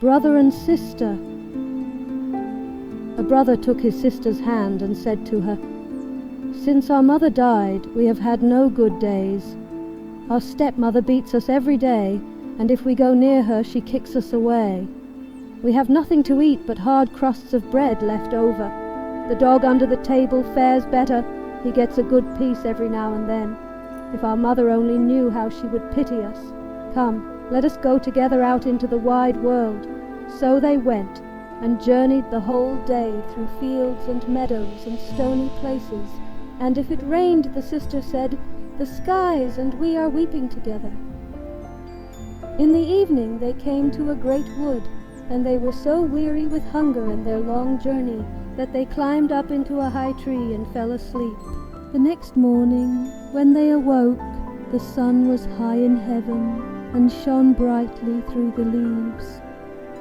brother and sister." A brother took his sister's hand and said to her, "Since our mother died, we have had no good days. Our stepmother beats us every day, and if we go near her, she kicks us away. We have nothing to eat but hard crusts of bread left over. The dog under the table fares better. He gets a good piece every now and then. If our mother only knew how she would pity us. Come, let us go together out into the wide world." So they went, and journeyed the whole day through fields and meadows and stony places. And if it rained, the sister said, "The skies and we are weeping together." In the evening they came to a great wood, and they were so weary with hunger and their long journey that they climbed up into a high tree and fell asleep. The next morning, when they awoke, the sun was high in heaven and shone brightly through the leaves.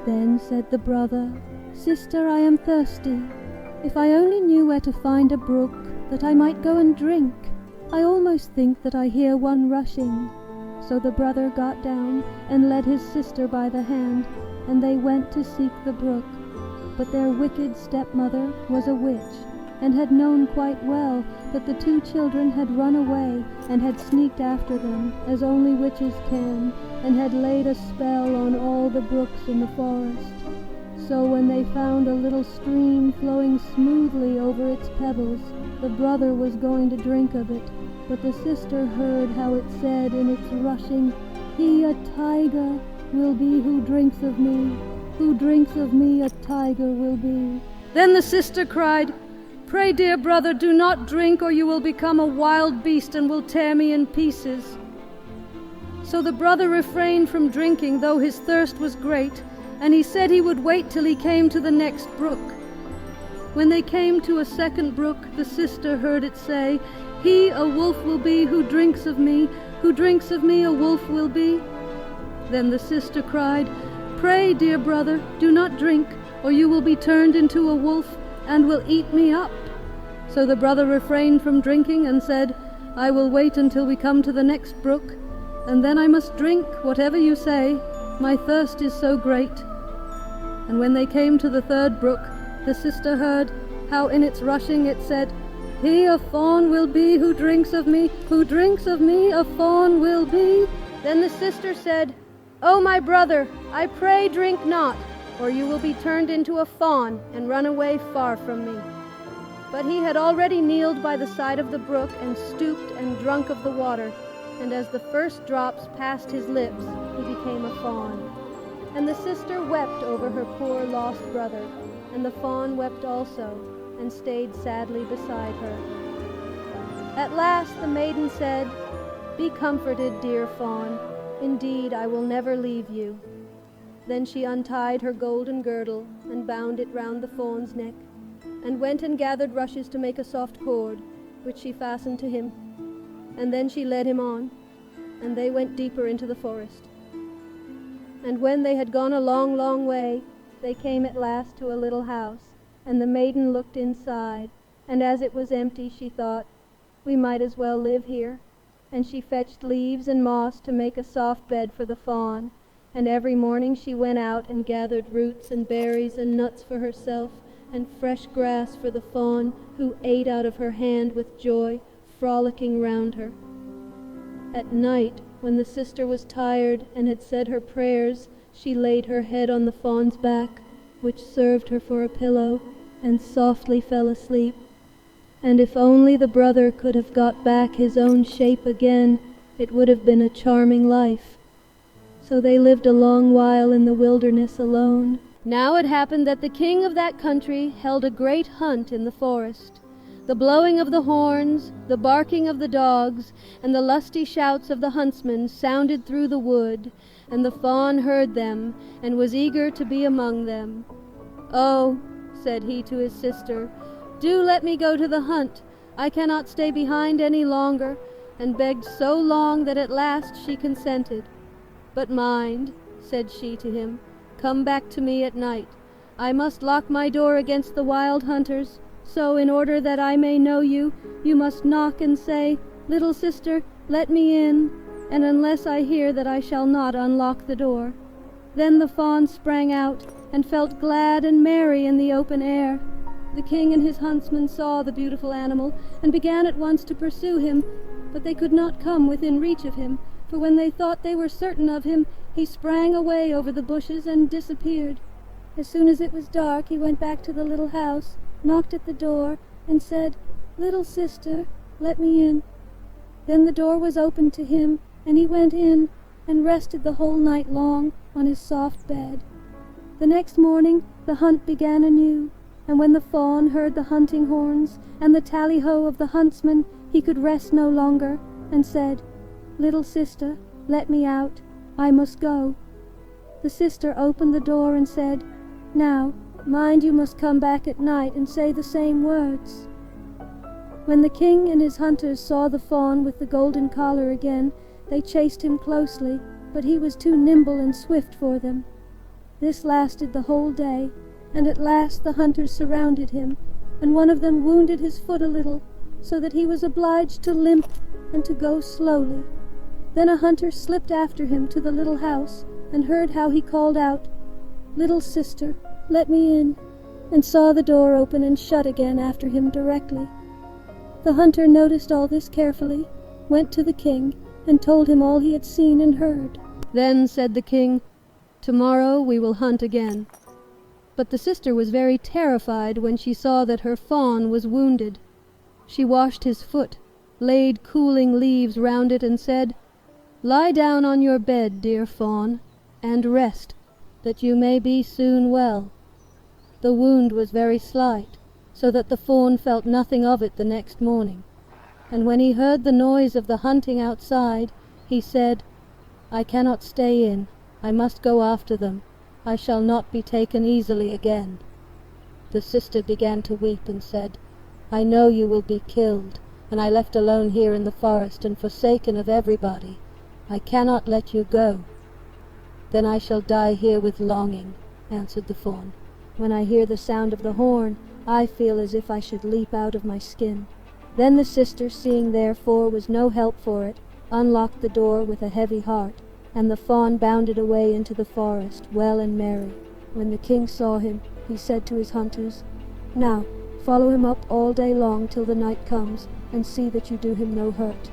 Then said the brother, "Sister, I am thirsty. If I only knew where to find a brook, that I might go and drink. I almost think that I hear one rushing." So the brother got down and led his sister by the hand, and they went to seek the brook. But their wicked stepmother was a witch, and had known quite well that the two children had run away, and had sneaked after them, as only witches can, and had laid a spell on all the brooks in the forest. So when they found a little stream flowing smoothly over its pebbles, the brother was going to drink of it, but the sister heard how it said in its rushing, "He a tiger will be who drinks of me. Who drinks of me a tiger will be." Then the sister cried, "Pray, dear brother, do not drink, or you will become a wild beast and will tear me in pieces." So the brother refrained from drinking, though his thirst was great, and he said he would wait till he came to the next brook. When they came to a second brook, the sister heard it say, "He a wolf will be who drinks of me. Who drinks of me a wolf will be." Then the sister cried, "Pray, dear brother, do not drink, or you will be turned into a wolf and will eat me up." So the brother refrained from drinking and said, "I will wait until we come to the next brook, and then I must drink whatever you say. My thirst is so great." And when they came to the third brook, the sister heard how in its rushing it said, "He a fawn will be who drinks of me. Who drinks of me a fawn will be." Then the sister said, "O my brother, I pray drink not, or you will be turned into a fawn and run away far from me." But he had already kneeled by the side of the brook and stooped and drunk of the water, and as the first drops passed his lips, he became a fawn. And the sister wept over her poor lost brother, and the fawn wept also, and stayed sadly beside her. At last the maiden said, "Be comforted, dear fawn. Indeed, I will never leave you." Then she untied her golden girdle and bound it round the fawn's neck, and went and gathered rushes to make a soft cord, which she fastened to him. And then she led him on, and they went deeper into the forest. And when they had gone a long, long way, they came at last to a little house, and the maiden looked inside, and as it was empty, she thought, "We might as well live here." And she fetched leaves and moss to make a soft bed for the fawn, and every morning she went out and gathered roots and berries and nuts for herself, and fresh grass for the fawn, who ate out of her hand with joy, frolicking round her. At night, when the sister was tired and had said her prayers, she laid her head on the fawn's back, which served her for a pillow, and softly fell asleep. And if only the brother could have got back his own shape again, it would have been a charming life. So they lived a long while in the wilderness alone. Now it happened that the king of that country held a great hunt in the forest. The blowing of the horns, the barking of the dogs, and the lusty shouts of the huntsmen sounded through the wood, and the fawn heard them, and was eager to be among them. "Oh," said he to his sister, "do let me go to the hunt. I cannot stay behind any longer," and begged so long that at last she consented. "But mind," said she to him, "come back to me at night. I must lock my door against the wild hunters, so in order that I may know you, you must knock and say, 'Little sister, let me in,' and unless I hear that I shall not unlock the door. Then the fawn sprang out, and felt glad and merry in the open air. The king and his huntsmen saw the beautiful animal, and began at once to pursue him, but they could not come within reach of him, for when they thought they were certain of him, he sprang away over the bushes and disappeared. As soon as it was dark, he went back to the little house, knocked at the door, and said, "Little sister, let me in." Then the door was opened to him, and he went in, and rested the whole night long on his soft bed. The next morning the hunt began anew, and when the fawn heard the hunting horns and the tally-ho of the huntsmen, he could rest no longer, and said, "Little sister, let me out. I must go." The sister opened the door and said, "Now, mind you must come back at night and say the same words." When the king and his hunters saw the fawn with the golden collar again, they chased him closely, but he was too nimble and swift for them. This lasted the whole day, and at last the hunters surrounded him, and one of them wounded his foot a little, so that he was obliged to limp and to go slowly. Then a hunter slipped after him to the little house, and heard how he called out, "Little sister, let me in," and saw the door open and shut again after him directly. The hunter noticed all this carefully, went to the king, and told him all he had seen and heard. Then said the king, "Tomorrow we will hunt again." But the sister was very terrified when she saw that her fawn was wounded. She washed his foot, laid cooling leaves round it, and said, "Lie down on your bed, dear fawn, and rest, that you may be soon well." The wound was very slight, so that the fawn felt nothing of it the next morning. And when he heard the noise of the hunting outside, he said, "I cannot stay in. I must go after them. I shall not be taken easily again." The sister began to weep and said, "I know you will be killed, and I left alone here in the forest and forsaken of everybody. I cannot let you go." "Then I shall die here with longing," answered the fawn. "When I hear the sound of the horn, I feel as if I should leap out of my skin." Then the sister, seeing therefore was no help for it, unlocked the door with a heavy heart, and the fawn bounded away into the forest, well and merry. When the king saw him, he said to his hunters, "Now, follow him up all day long till the night comes, and see that you do him no hurt."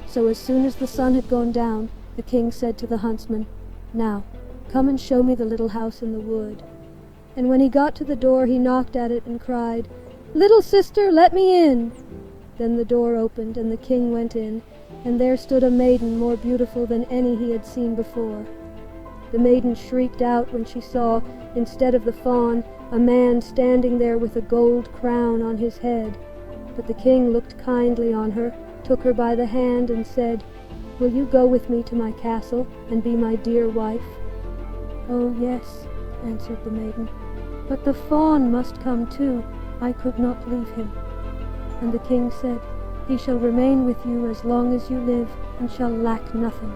So as soon as the sun had gone down, the king said to the huntsman, "Now, come and show me the little house in the wood." And when he got to the door, he knocked at it and cried, "Little sister, let me in." Then the door opened, and the king went in, and there stood a maiden more beautiful than any he had seen before. The maiden shrieked out when she saw, instead of the fawn, a man standing there with a gold crown on his head. But the king looked kindly on her, took her by the hand, and said, "Will you go with me to my castle, and be my dear wife?" "Oh, yes," answered the maiden, "but the fawn must come too. I could not leave him." And the king said, "He shall remain with you as long as you live, and shall lack nothing."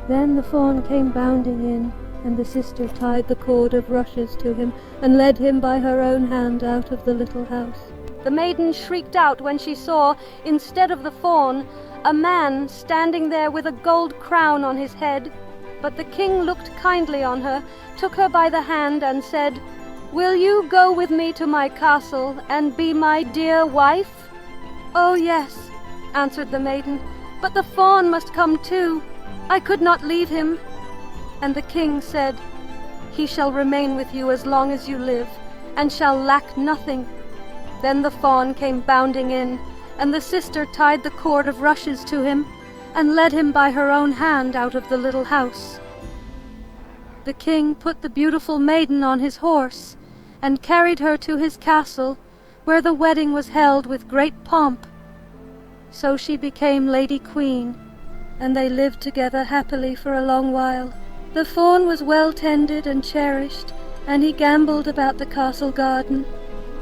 Then the fawn came bounding in, and the sister tied the cord of rushes to him, and led him by her own hand out of the little house. The maiden shrieked out when she saw, instead of the fawn, a man standing there with a gold crown on his head. But the king looked kindly on her, took her by the hand, and said, "Will you go with me to my castle, and be my dear wife?" "Oh, yes," answered the maiden, "but the fawn must come too. I could not leave him." And the king said, "He shall remain with you as long as you live, and shall lack nothing." Then the fawn came bounding in, and the sister tied the cord of rushes to him, and led him by her own hand out of the little house. The king put the beautiful maiden on his horse, and carried her to his castle, where the wedding was held with great pomp. So she became Lady Queen, and they lived together happily for a long while. The fawn was well tended and cherished, and he gambolled about the castle garden.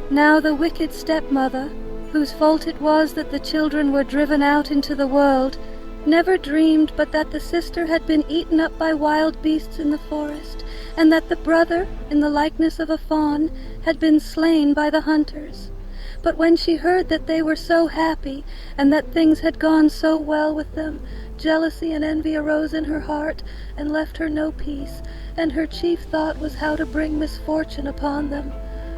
Now the wicked stepmother, whose fault it was that the children were driven out into the world, never dreamed but that the sister had been eaten up by wild beasts in the forest, and that the brother, in the likeness of a fawn, had been slain by the hunters. But when she heard that they were so happy, and that things had gone so well with them, jealousy and envy arose in her heart, and left her no peace, and her chief thought was how to bring misfortune upon them.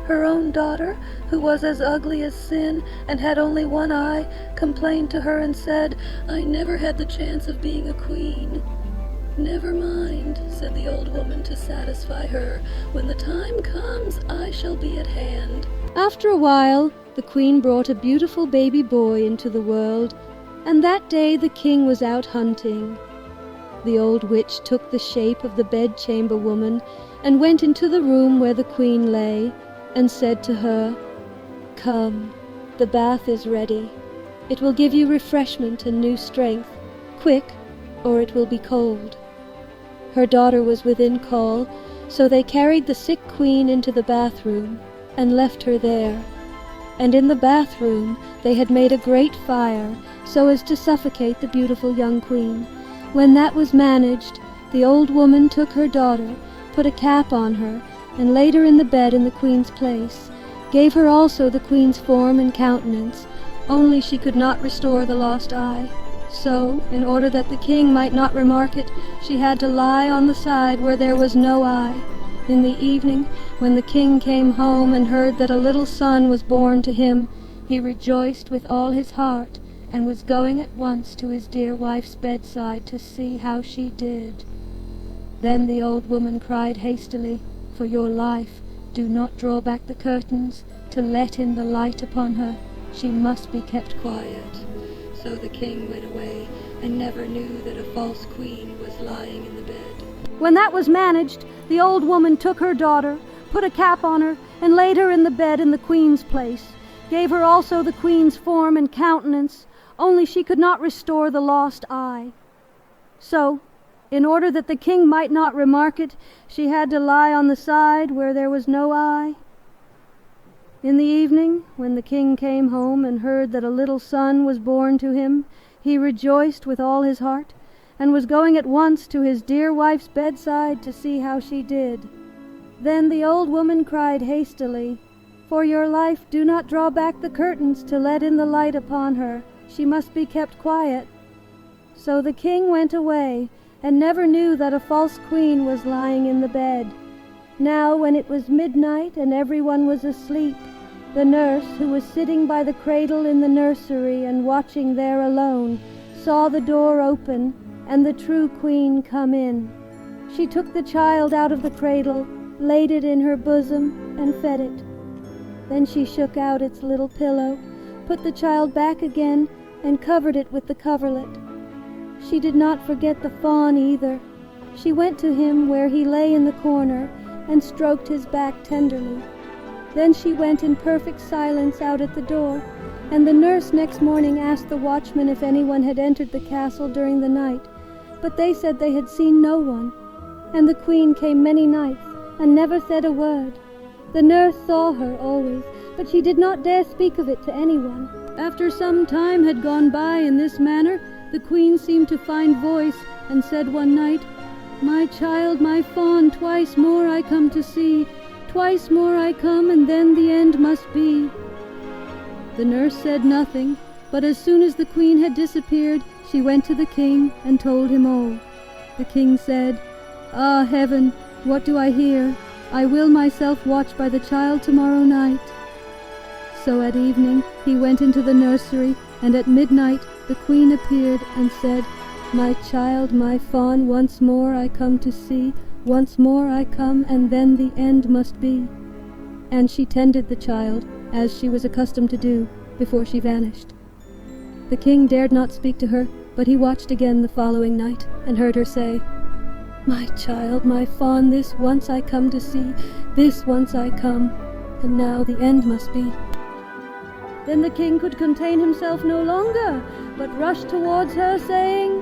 Her own daughter, who was as ugly as sin, and had only one eye, complained to her and said, "I never had the chance of being a queen." "Never mind," said the old woman to satisfy her. "When the time comes, I shall be at hand." After a while, the queen brought a beautiful baby boy into the world, and that day the king was out hunting. The old witch took the shape of the bedchamber woman and went into the room where the queen lay, and said to her, "Come, the bath is ready. It will give you refreshment and new strength. Quick, or it will be cold." Her daughter was within call, so they carried the sick queen into the bathroom and left her there. And in the bathroom they had made a great fire, so as to suffocate the beautiful young queen. When that was managed, the old woman took her daughter, put a cap on her, and laid her in the bed in the queen's place, gave her also the queen's form and countenance, only she could not restore the lost eye. So, in order that the king might not remark it, she had to lie on the side where there was no eye. In the evening, when the king came home and heard that a little son was born to him, he rejoiced with all his heart, and was going at once to his dear wife's bedside to see how she did. Then the old woman cried hastily, "For your life, do not draw back the curtains to let in the light upon her. She must be kept quiet." So the king went away, and never knew that a false queen was lying in the bed. When that was managed, the old woman took her daughter, put a cap on her, and laid her in the bed in the queen's place, gave her also the queen's form and countenance, only she could not restore the lost eye. So, in order that the king might not remark it, she had to lie on the side where there was no eye. In the evening, when the king came home and heard that a little son was born to him, he rejoiced with all his heart, and was going at once to his dear wife's bedside to see how she did. Then the old woman cried hastily, "For your life, do not draw back the curtains to let in the light upon her. She must be kept quiet." So the king went away, and never knew that a false queen was lying in the bed. Now, when it was midnight and everyone was asleep, the nurse, who was sitting by the cradle in the nursery and watching there alone, saw the door open and the true queen come in. She took the child out of the cradle, laid it in her bosom, and fed it. Then she shook out its little pillow, put the child back again, and covered it with the coverlet. She did not forget the fawn either. She went to him where he lay in the corner, and stroked his back tenderly. Then she went in perfect silence out at the door, and the nurse next morning asked the watchman if anyone had entered the castle during the night, but they said they had seen no one. And the queen came many nights, and never said a word. The nurse saw her always, but she did not dare speak of it to anyone. After some time had gone by in this manner, the queen seemed to find voice, and said one night, "My child, my fawn, twice more I come to see. Twice more I come, and then the end must be." The nurse said nothing, but as soon as the queen had disappeared, she went to the king and told him all. The king said, "Ah, heaven, what do I hear? I will myself watch by the child tomorrow night." So at evening he went into the nursery, and at midnight the queen appeared and said, "My child, my fawn, once more I come to see. Once more I come, and then the end must be." And she tended the child, as she was accustomed to do, before she vanished. The king dared not speak to her, but he watched again the following night, and heard her say, "My child, my fawn, this once I come to see, this once I come, and now the end must be." Then the king could contain himself no longer, but rushed towards her, saying,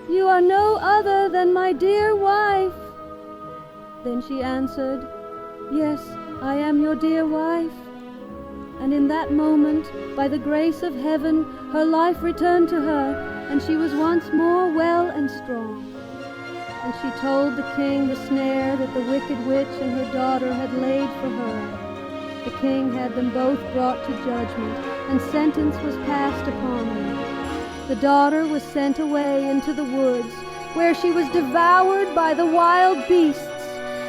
"You are no other than my dear wife." Then she answered, "Yes, I am your dear wife." And in that moment, by the grace of heaven, her life returned to her, and she was once more well and strong. And she told the king the snare that the wicked witch and her daughter had laid for her. The king had them both brought to judgment, and sentence was passed upon them. The daughter was sent away into the woods, where she was devoured by the wild beasts,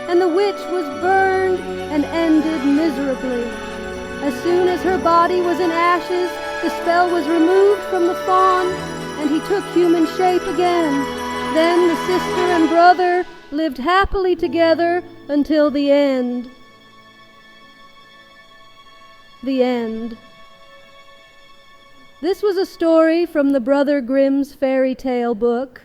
and the witch was burned and ended miserably. As soon as her body was in ashes, the spell was removed from the fawn, and he took human shape again. Then the sister and brother lived happily together until the end. The end. This was a story from the Brother Grimm's fairy tale book.